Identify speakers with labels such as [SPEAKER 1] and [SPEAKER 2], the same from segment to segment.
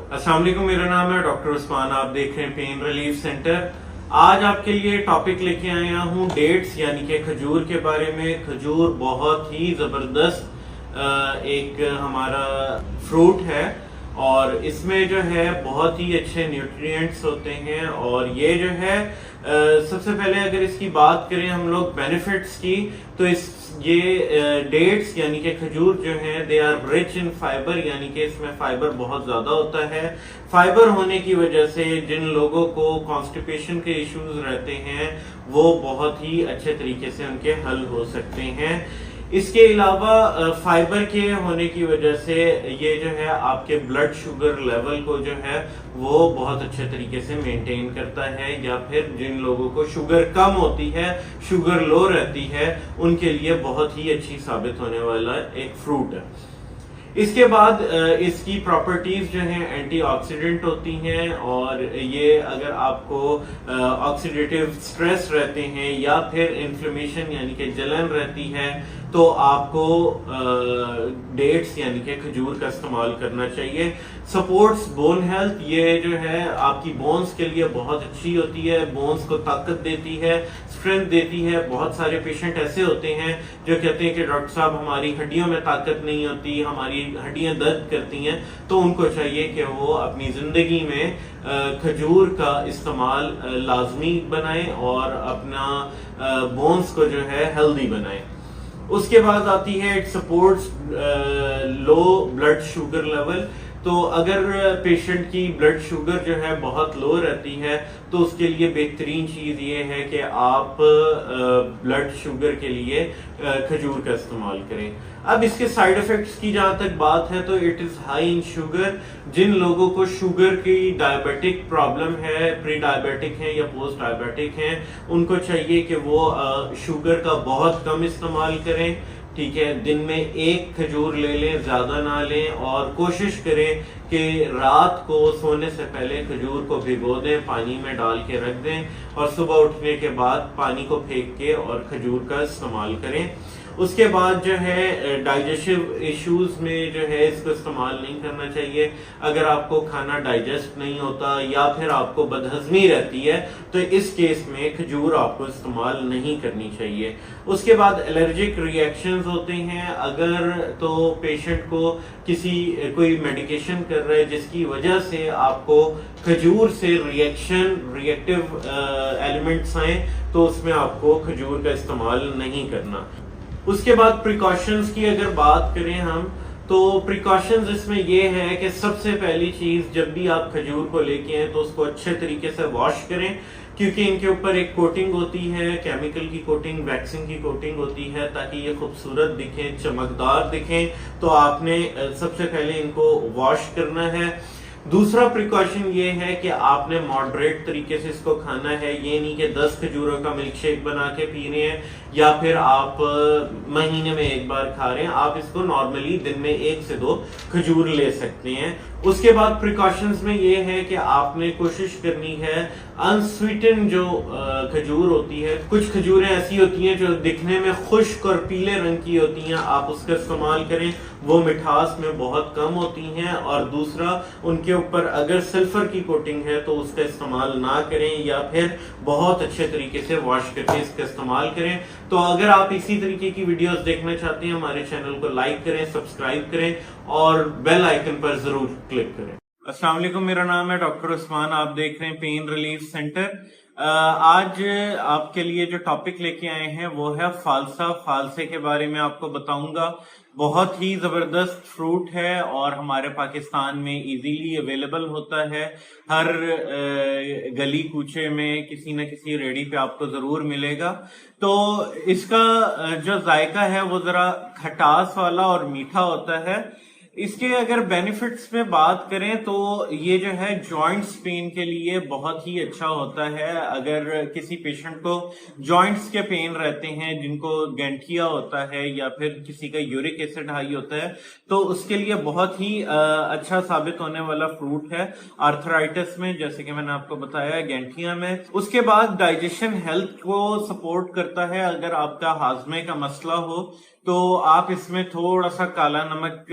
[SPEAKER 1] अस्सलाम वालेकुम, मेरा नाम है डॉक्टर उस्मान। आप देख रहे हैं पेन रिलीफ सेंटर। आज आपके लिए टॉपिक लेके आया हूँ डेट्स यानी कि खजूर के बारे में। खजूर बहुत ही जबरदस्त एक हमारा फ्रूट है और इसमें जो है बहुत ही अच्छे न्यूट्रिएंट्स होते हैं। और ये जो है सबसे पहले अगर इसकी बात करें हम लोग बेनिफिट्स की, तो ये डेट्स यानी कि खजूर जो है they are rich in fibre, यानी कि इसमें फाइबर बहुत ज्यादा होता है। फाइबर होने की वजह से जिन लोगों को कॉन्स्टिपेशन के इश्यूज रहते हैं वो बहुत ही अच्छे तरीके से उनके हल हो सकते हैं। इसके अलावा फाइबर के होने की वजह से ये जो है आपके ब्लड शुगर लेवल को जो है वो बहुत अच्छे तरीके से मेंटेन करता है, या फिर जिन लोगों को शुगर कम होती है, शुगर लो रहती है, उनके लिए बहुत ही अच्छी साबित होने वाला एक फ्रूट है। इसके बाद इसकी प्रॉपर्टीज जो हैं एंटीऑक्सीडेंट होती हैं, और ये अगर आपको ऑक्सीडेटिव स्ट्रेस रहते हैं या फिर इन्फ्लेमेशन यानी कि जलन रहती है तो आपको डेट्स यानी कि खजूर का इस्तेमाल करना चाहिए। सपोर्ट्स बोन हेल्थ, ये जो है आपकी बोन्स के लिए बहुत अच्छी होती है, बोन्स को ताकत देती है, स्ट्रेंथ देती है। बहुत सारे पेशेंट ऐसे होते हैं जो कहते हैं कि डॉक्टर साहब हमारी हड्डियों में ताकत नहीं होती, हमारी हड्डियां दर्द करती हैं, तो उनको चाहिए कि वो अपनी जिंदगी में खजूर का इस्तेमाल लाजमी बनाएं और अपना बोन्स को जो है हेल्दी बनाएं। उसके बाद आती है it supports low blood sugar level. तो अगर पेशेंट की ब्लड शुगर जो है बहुत लो रहती है तो उसके लिए बेहतरीन चीज ये है कि आप ब्लड शुगर के लिए खजूर का इस्तेमाल करें। अब इसके साइड इफेक्ट्स की जहां तक बात है तो it is high in sugar. जिन लोगों को शुगर की डायबिटिक प्रॉब्लम है, प्री डायबिटिक है या पोस्ट डायबिटिक है, उनको चाहिए कि वो शुगर का बहुत कम इस्तेमाल करें। ठीक है, दिन में एक खजूर ले लें, ज्यादा ना लें, और कोशिश करें कि रात को सोने से पहले खजूर को भिगो दें, पानी में डाल के रख दें, और सुबह उठने के बाद पानी को फेंक के और खजूर का इस्तेमाल करें। उसके बाद जो है डाइजेस्टिव इश्यूज में जो है इसको इस्तेमाल नहीं करना चाहिए। अगर आपको खाना डाइजेस्ट नहीं होता या फिर आपको बदहजमी रहती है तो इस केस में खजूर आपको इस्तेमाल नहीं करनी चाहिए। उसके बाद एलर्जिक रिएक्शंस होते हैं, अगर तो पेशेंट को कोई मेडिकेशन कर रहा है जिसकी वजह से आपको खजूर से रिएक्टिव एलिमेंट्स आए, तो उसमें आपको खजूर का इस्तेमाल नहीं करना। उसके बाद प्रिकॉशंस की अगर बात करें हम, तो प्रिकॉशंस इसमें ये है कि सबसे पहली चीज, जब भी आप खजूर को लेके आए तो उसको अच्छे तरीके से वॉश करें, क्योंकि इनके ऊपर एक कोटिंग होती है, केमिकल की कोटिंग, वैक्सिंग की कोटिंग होती है, ताकि ये खूबसूरत दिखें, चमकदार दिखें। तो आपने सबसे पहले इनको वॉश करना है। दूसरा प्रिकॉशन ये है कि आपने मॉडरेट तरीके से इसको खाना है। ये नहीं कि 10 खजूरों का मिल्क शेक बना के पी रहे हैं या फिर आप महीने में एक बार खा रहे हैं। आप इसको नॉर्मली दिन में 1 से 2 खजूर ले सकते हैं। उसके बाद प्रिकॉशंस में ये है कि आपने कोशिश करनी है अनस्वीटन जो खजूर होती है, कुछ खजूरें ऐसी होती हैं जो दिखने में खुश्क और पीले रंग की होती हैं, आप उसका इस्तेमाल करें, वो मिठास में बहुत कम होती हैं। और दूसरा, उनके ऊपर अगर सल्फर की कोटिंग है तो उसका इस्तेमाल ना करें, या फिर बहुत अच्छे तरीके से वॉश करके इसका इस्तेमाल करें। तो अगर आप इसी तरीके की वीडियोस देखना चाहते हैं, हमारे चैनल को लाइक करें, सब्सक्राइब करें और बेल आइकन पर जरूर क्लिक करें। अस्सलाम वालेकुम, मेरा नाम है डॉक्टर उस्मान। आप देख रहे हैं पेन रिलीफ सेंटर। आज आपके लिए जो टॉपिक लेके आए हैं वो है फालसा। फालसे के बारे में आपको बताऊंगा। बहुत ही जबरदस्त फ्रूट है और हमारे पाकिस्तान में इजीली अवेलेबल होता है। हर गली कूचे में किसी न किसी रेडी पे आपको जरूर मिलेगा। तो इसका जो जायका है वो जरा खटास वाला और मीठा होता है। इसके अगर बेनिफिट्स में बात करें तो ये जो है जॉइंट्स पेन के लिए बहुत ही अच्छा होता है। अगर किसी पेशेंट को जॉइंट्स के पेन रहते हैं, जिनको गैंठिया होता है या फिर किसी का यूरिक एसिड हाई होता है, तो उसके लिए बहुत ही अच्छा साबित होने वाला फ्रूट है। आर्थराइटिस में, जैसे कि मैंने आपको बताया, गैंठिया में। उसके बाद डाइजेशन हेल्थ को सपोर्ट करता है। अगर आपका हाजमे का मसला हो, तो आप इसमें थोड़ा सा काला नमक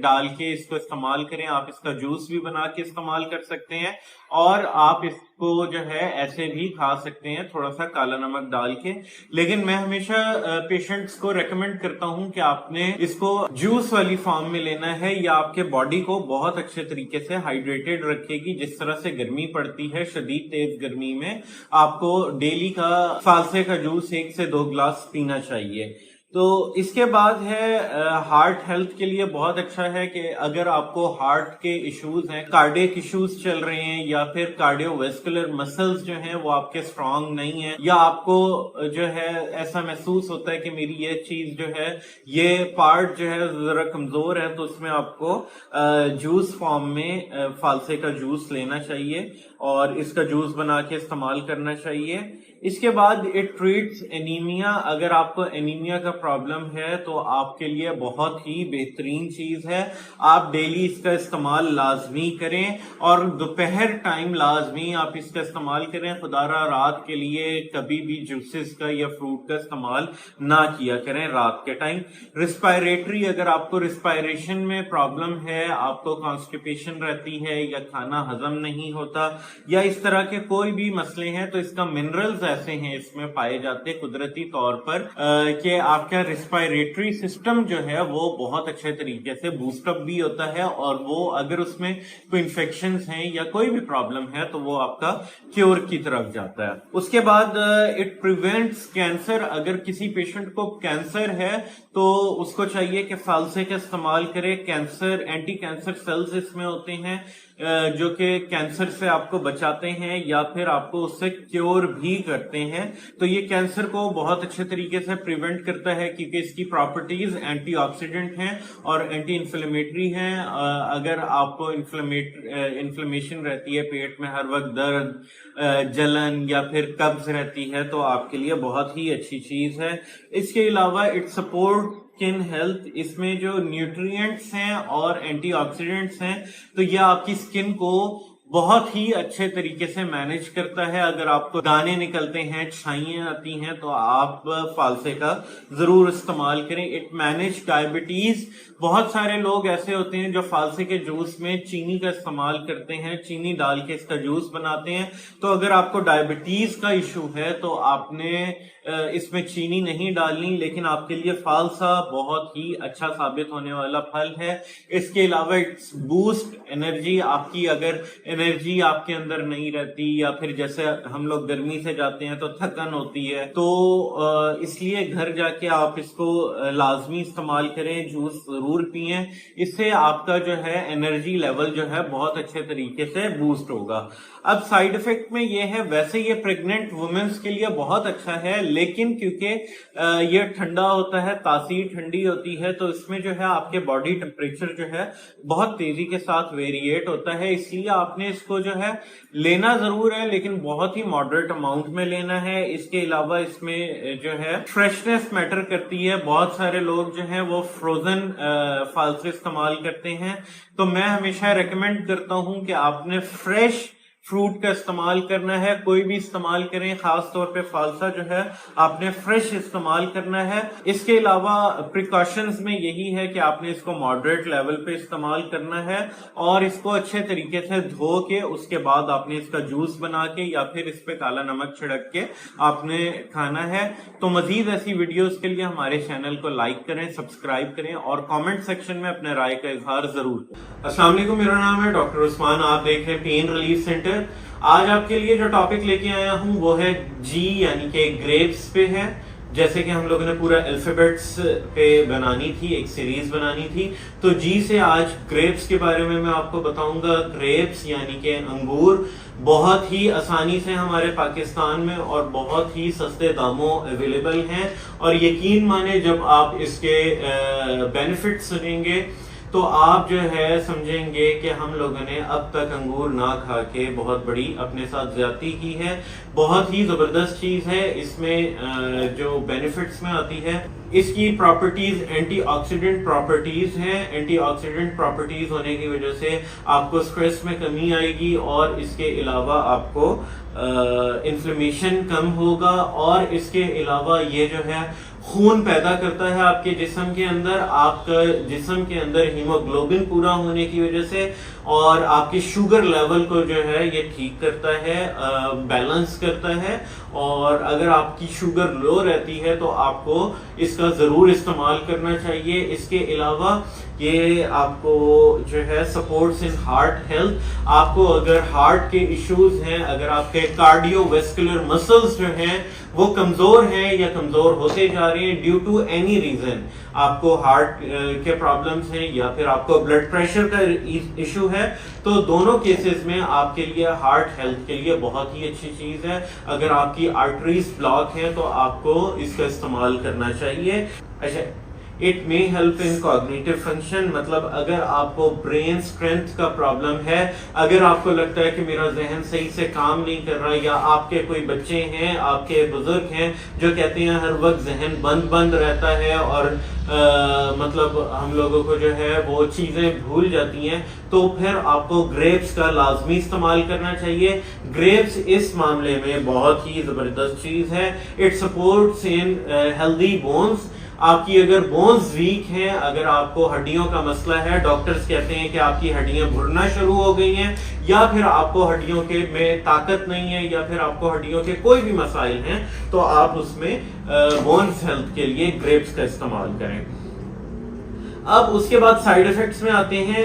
[SPEAKER 1] डाल के इसको इस्तेमाल करें। आप इसका जूस भी बना के इस्तेमाल कर सकते हैं और आप इसको जो है ऐसे भी खा सकते हैं थोड़ा सा काला नमक डाल के। लेकिन मैं हमेशा पेशेंट्स को रेकमेंड करता हूं कि आपने इसको जूस वाली फॉर्म में लेना है, या आपके बॉडी को बहुत अच्छे तरीके से हाइड्रेटेड रखेगी। जिस तरह से गर्मी पड़ती है, शदीद तेज गर्मी में आपको डेली का फालसे का जूस 1 से 2 गिलास पीना चाहिए। तो इसके बाद है हार्ट हेल्थ के लिए बहुत अच्छा है कि अगर आपको हार्ट के इश्यूज हैं, कार्डियक इश्यूज चल रहे हैं, या फिर कार्डियोवैस्कुलर मसल्स जो हैं वो आपके स्ट्रांग नहीं है, या आपको जो है ऐसा महसूस होता है कि मेरी ये चीज जो है, ये पार्ट जो है जरा कमजोर है, तो उसमें आपको जूस फॉर्म में फालसे का जूस लेना चाहिए और इसका जूस बना के इस्तेमाल करना चाहिए। इसके बाद इट ट्रीट्स एनीमिया। अगर आपको एनीमिया का प्रॉब्लम है तो आपके लिए बहुत ही बेहतरीन चीज है। आप डेली इसका इस्तेमाल लाजमी करें और दोपहर टाइम लाजमी आप इसका इस्तेमाल करें। खुदारा रात के लिए कभी भी जूसेस का या फ्रूट का इस्तेमाल ना किया करें रात के टाइम। रिस्पायरेटरी, अगर आपको रिस्पायरेशन में प्रॉब्लम है, आपको कॉन्स्टिपेशन रहती है या खाना हजम नहीं होता या इस तरह के कोई भी मसले हैं, तो इसका मिनरल्स ऐसे हैं इसमें पाए जाते हैं कुदरती तौर पर कि आपका रिस्पायरेटरी सिस्टम जो है वो बहुत अच्छे तरीके से बूस्टअप भी होता है, और वो अगर उसमें कोई इन्फेक्शंस हैं या कोई भी प्रॉब्लम है तो वो आपका क्योर की तरफ जाता है। उसके बाद इट प्रिवेंट्स कैंसर। अगर किसी पेशेंट को कैंसर है तो उसको चाहिए कि फालसे का इस्तेमाल करे। कैंसर एंटी कैंसर सेल्स इसमें होते हैं जो कि कैंसर से आपको बचाते हैं या फिर आपको उससे क्योर भी करते हैं। तो ये कैंसर को बहुत अच्छे तरीके से प्रिवेंट करता है क्योंकि इसकी प्रॉपर्टीज एंटीऑक्सीडेंट हैं और एंटी इन्फ्लेमेटरी हैं। अगर आपको इन्फ्लेमेशन रहती है, पेट में हर वक्त दर्द, जलन या फिर कब्ज रहती है, तो आपके लिए बहुत ही अच्छी चीज है। इसके अलावा इट सपोर्ट स्किन हेल्थ। इसमें जो न्यूट्रिएंट्स हैं और एंटीऑक्सीडेंट्स हैं तो यह आपकी स्किन को बहुत ही अच्छे तरीके से मैनेज करता है। अगर आपको दाने निकलते हैं, छाइयां आती हैं, तो आप फालसे का जरूर इस्तेमाल करें। It manage diabetes. बहुत सारे लोग ऐसे होते हैं जो फालसे के जूस में चीनी का इस्तेमाल करते हैं, चीनी डाल के इसका जूस बनाते हैं। तो अगर आपको डायबिटीज का इशू है तो आपने इसमें चीनी नहीं डालनी, लेकिन आपके लिए फालसा बहुत ही अच्छा साबित होने वाला फल है। इसके अलावा इट्स बूस्ट एनर्जी। आपकी अगर एनर्जी आपके अंदर नहीं रहती या फिर जैसे हम लोग गर्मी से जाते हैं तो थकन होती है, तो इसलिए घर जाके आप इसको लाजमी इस्तेमाल करें, जूस जरूर पिएं। इससे आपका जो है एनर्जी लेवल जो है बहुत अच्छे तरीके से बूस्ट होगा। अब साइड इफेक्ट में ये है, वैसे ये प्रेग्नेंट वुमेन्स के लिए बहुत अच्छा है, लेकिन क्योंकि ये ठंडा होता है, तासीर ठंडी होती है, तो इसमें जो है आपके बॉडी टेम्परेचर जो है बहुत तेजी के साथ वेरिएट होता है। इसलिए आपने इसको जो है लेना जरूर है, लेकिन बहुत ही मॉडरेट अमाउंट में लेना है। इसके अलावा इसमें जो है फ्रेशनेस मैटर करती है। बहुत सारे लोग जो है वो फ्रोजन फालसे इस्तेमाल करते हैं, तो मैं हमेशा रेकमेंड करता हूं कि आपने फ्रेश फ्रूट का इस्तेमाल करना है। कोई भी इस्तेमाल करें, खास तौर पे फालसा जो है आपने फ्रेश इस्तेमाल करना है। इसके अलावा प्रिकॉशंस में यही है कि आपने इसको मॉडरेट लेवल पे इस्तेमाल करना है और इसको अच्छे तरीके से धो के उसके बाद आपने इसका जूस बना के या फिर इस पे काला नमक छिड़क के आपने खाना है। तो मजीद ऐसी वीडियोस के लिए हमारे चैनल को लाइक करें, सब्सक्राइब करें और कॉमेंट सेक्शन में अपने राय का इजहार जरूर करें। अस्सलाम वालेकुम, मेरा नाम है डॉक्टर उस्मान, आप देख रहे हैं पेन रिलीफ सेंटर। आज आपके लिए जो टॉपिक लेके आया हूं वो है जी यानी कि ग्रेप्स पे है। जैसे कि हम लोगों ने पूरा अल्फाबेट्स पे बनानी थी, एक सीरीज बनानी थी, तो जी से आज ग्रेप्स के बारे में मैं आपको बताऊंगा। ग्रेप्स यानी कि अंगूर बहुत ही आसानी से हमारे पाकिस्तान में और बहुत ही सस्ते दामों अवेलेबल हैं, और यकीन माने जब आप इसके बेनिफिट सुनेंगे तो आप जो है समझेंगे कि हम लोगों ने अब तक अंगूर ना खा के बहुत बड़ी अपने साथ ज्यादती की है। बहुत ही जबरदस्त चीज है। इसमें जो बेनिफिट्स में आती है, इसकी प्रॉपर्टीज एंटीऑक्सीडेंट प्रॉपर्टीज हैं। एंटीऑक्सीडेंट प्रॉपर्टीज होने की वजह से आपको स्ट्रेस में कमी आएगी और इसके अलावा आपको इन्फ्लेमेशन कम होगा, और इसके अलावा ये जो है خون پیدا کرتا ہے آپ کے جسم کے اندر، آپ کا جسم کے اندر ہیموگلوبن پورا ہونے کی وجہ سے، اور آپ کی شوگر لیول کو جو ہے یہ ٹھیک کرتا ہے، بیلنس کرتا ہے. اور اگر آپ کی شوگر لو رہتی ہے تو آپ کو اس کا ضرور استعمال کرنا چاہیے. اس کے علاوہ یہ آپ کو جو ہے سپورٹس ان ہارٹ ہیلتھ. آپ کو اگر ہارٹ کے ایشوز ہیں، اگر آپ کے کارڈیو ویسکولر مسلز جو ہیں وہ کمزور ہیں یا کمزور ہوتے جا رہے ہیں ڈیو ٹو اینی ریزن، آپ کو ہارٹ کے پرابلمز ہیں یا پھر آپ کو بلڈ پریشر کا ایشو ہے، تو دونوں کیسز میں آپ کے لیے ہارٹ ہیلتھ کے لیے بہت ہی اچھی چیز ہے. اگر آپ کی آرٹریز بلاک ہیں تو آپ کو اس کا استعمال کرنا چاہیے. اچھا، It may help in cognitive function، مطلب اگر آپ کو برین اسٹرینتھ کا پرابلم ہے، اگر آپ کو لگتا ہے کہ میرا ذہن صحیح سے کام نہیں کر رہا، یا آپ کے کوئی بچے ہیں، آپ کے بزرگ ہیں جو کہتے ہیں ہر وقت ذہن بند رہتا ہے اور مطلب ہم لوگوں کو جو ہے وہ چیزیں بھول جاتی ہیں، تو پھر آپ کو گریپس کا لازمی استعمال کرنا چاہیے. گریپس اس معاملے میں بہت ہی زبردست چیز ہے. It supports in healthy bones. آپ کی اگر بونز ویک ہیں، اگر آپ کو ہڈیوں کا مسئلہ ہے، ڈاکٹرز کہتے ہیں کہ آپ کی ہڈیاں بھرنا شروع ہو گئی ہیں، یا پھر آپ کو ہڈیوں کے میں طاقت نہیں ہے، یا پھر آپ کو ہڈیوں کے کوئی بھی مسائل ہیں، تو آپ اس میں بونز ہیلتھ کے لیے گریپس کا استعمال کریں. اب اس کے بعد سائیڈ ایفیکٹس میں آتے ہیں.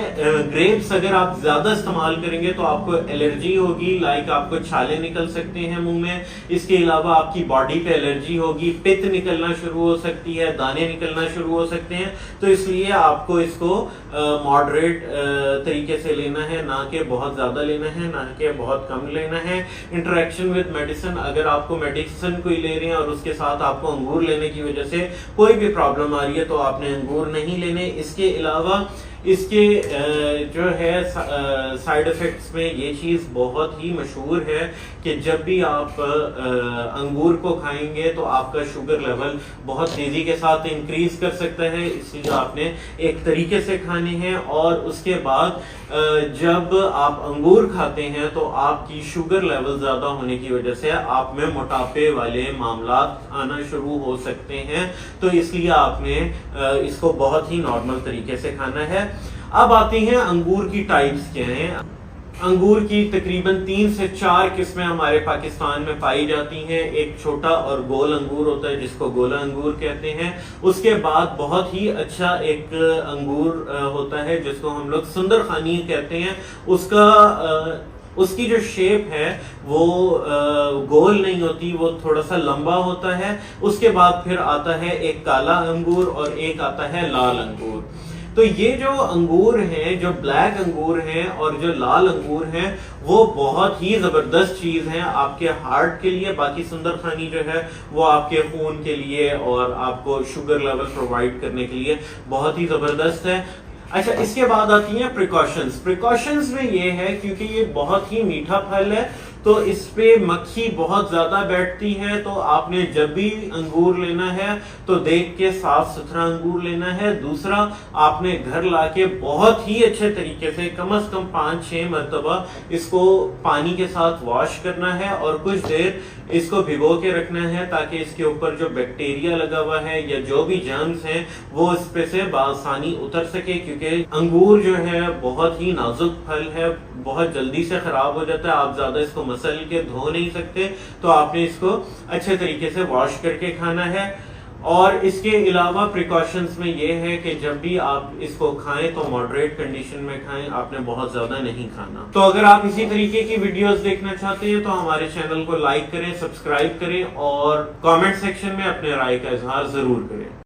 [SPEAKER 1] گریپس اگر آپ زیادہ استعمال کریں گے تو آپ کو الرجی ہوگی، لائک آپ کو چھالے نکل سکتے ہیں منہ میں. اس کے علاوہ آپ کی باڈی پہ الرجی ہوگی، پت نکلنا شروع ہو سکتی ہے، دانے نکلنا شروع ہو سکتے ہیں. تو اس لیے آپ کو اس کو ماڈریٹ طریقے سے لینا ہے، نہ کہ بہت زیادہ لینا ہے، نہ کہ بہت کم لینا ہے. انٹریکشن وتھ میڈیسن، اگر آپ کو میڈیسن کوئی لے رہے ہیں اور اس کے ساتھ آپ کو انگور لینے کی وجہ سے کوئی بھی پرابلم آ رہی ہے تو آپ نے انگور نہیں لینے. اس کے علاوہ اس کے جو ہے سائیڈ ایفیکٹس میں یہ چیز بہت ہی مشہور ہے کہ جب بھی آپ انگور کو کھائیں گے تو آپ کا شوگر لیول بہت تیزی کے ساتھ انکریز کر سکتا ہے. اس لیے آپ نے ایک طریقے سے کھانے ہیں. اور اس کے بعد جب آپ انگور کھاتے ہیں تو آپ کی شوگر لیول زیادہ ہونے کی وجہ سے آپ میں موٹاپے والے معاملات آنا شروع ہو سکتے ہیں. تو اس لیے آپ نے اس کو بہت ہی نارمل طریقے سے کھانا ہے. اب آتے ہیں انگور کی ٹائپس کیا ہیں. انگور کی تقریباً 3 سے 4 قسمیں ہمارے پاکستان میں پائی جاتی ہیں. ایک چھوٹا اور گول انگور ہوتا ہے جس کو گولا انگور کہتے ہیں. اس کے بعد بہت ہی اچھا ایک انگور ہوتا ہے جس کو ہم لوگ سندر خانی کہتے ہیں. اس کی جو شیپ ہے وہ گول نہیں ہوتی، وہ تھوڑا سا لمبا ہوتا ہے. اس کے بعد پھر آتا ہے ایک کالا انگور اور ایک آتا ہے لال انگور. تو یہ جو انگور ہیں، جو بلیک انگور ہیں اور جو لال انگور ہیں، وہ بہت ہی زبردست چیز ہیں آپ کے ہارٹ کے لیے. باقی سندر خانی جو ہے وہ آپ کے خون کے لیے اور آپ کو شوگر لیول پرووائڈ کرنے کے لیے بہت ہی زبردست ہے. اچھا، اس کے بعد آتی ہیں پریکاشنز میں یہ ہے کیونکہ یہ بہت ہی میٹھا پھل ہے تو اس پہ مکھی بہت زیادہ بیٹھتی ہے. تو آپ نے جب بھی انگور لینا ہے تو دیکھ کے صاف ستھرا انگور لینا ہے. دوسرا، آپ نے گھر لا کے بہت ہی اچھے طریقے سے کم از کم 5-6 مرتبہ اس کو پانی کے ساتھ واش کرنا ہے اور کچھ دیر اس کو بھگو کے رکھنا ہے تاکہ اس کے اوپر جو بیکٹیریا لگا ہوا ہے یا جو بھی جرمز ہیں وہ اس پہ سے بآسانی اتر سکے. کیونکہ انگور جو ہے بہت ہی نازک پھل ہے، بہت جلدی سے خراب ہو جاتا ہے. آپ زیادہ اس کو مسل کے دھو نہیں سکتے، تو آپ نے اس کو اچھے طریقے سے واش کر کے کھانا ہے. اور اس کے علاوہ پریکاشنز میں یہ ہے کہ جب بھی آپ اس کو کھائیں تو ماڈریٹ کنڈیشن میں کھائیں، آپ نے بہت زیادہ نہیں کھانا. تو اگر آپ اسی طریقے کی ویڈیوز دیکھنا چاہتے ہیں تو ہمارے چینل کو لائک کریں، سبسکرائب کریں اور کامنٹ سیکشن میں اپنے رائے کا اظہار ضرور کریں.